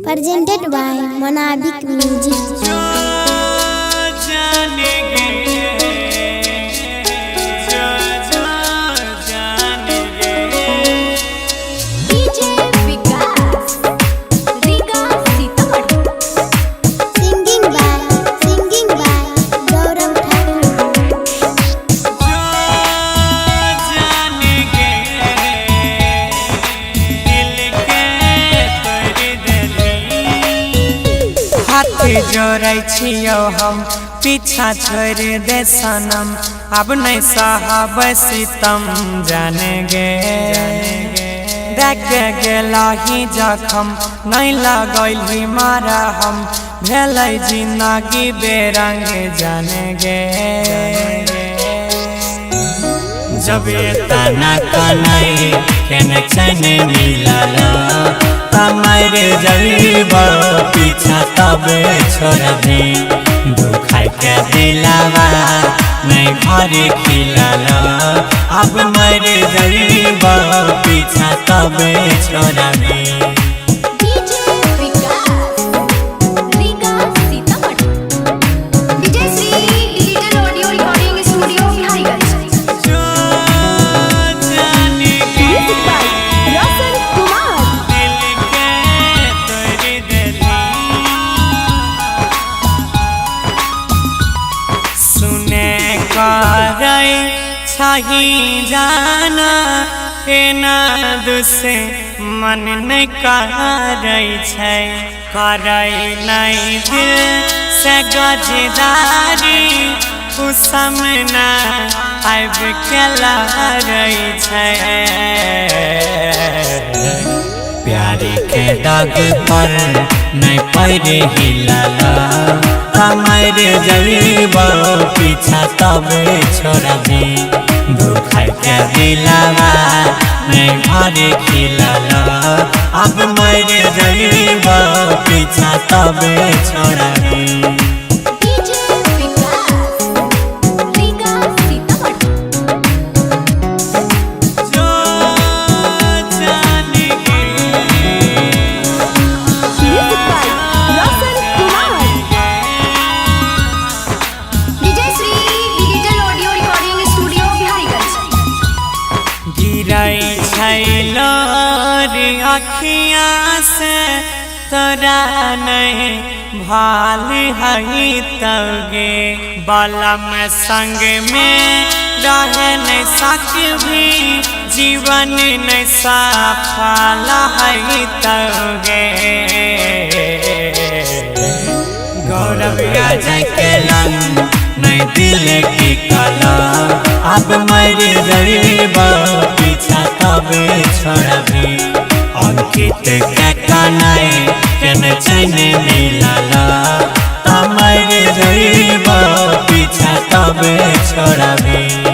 Presented by Monabik Music. जोरै छियो हम पीछा छोड़ दे सनम, अब नहीं साहब सितम जाने गे। देख गेला ही जखम नहीं लगैली मारा हम, भेलै जिंदगी बेरंग जाने गे। जब तना कनै कनेक्शन मिलल तमर जरीब पीछा तब छोड़ दे, दुखाई के दिलावा नहीं घर खिलल, अब मर जरीब पीछा तब छोड़ दे। सही जाना एना दुसे मन नहीं करै छै, करै नहीं दिल से गजदारी उ सामना आब के लड़ै छै। प्यारी के दाग पर नहीं पैर हिलल, तमर जरीब पीछा तब छोड़ दे, दुखाई के दिलावा नहीं घर खिलल, अब मर जरीब पीछा तब छोड़ दे। अखियाँ से तोरा नहीं भाल हई तगे, बालम संग में रह नहीं सक भी, जीवन नहीं सफल हई तगे। गौरव अजय के लंग नहीं दिल की कला, अब मर जरीब पीछा तब छोड़ दे, अंकित के कनै कनेक्शन मिलल, तमर जरीब पीछा तब छोड़ दे।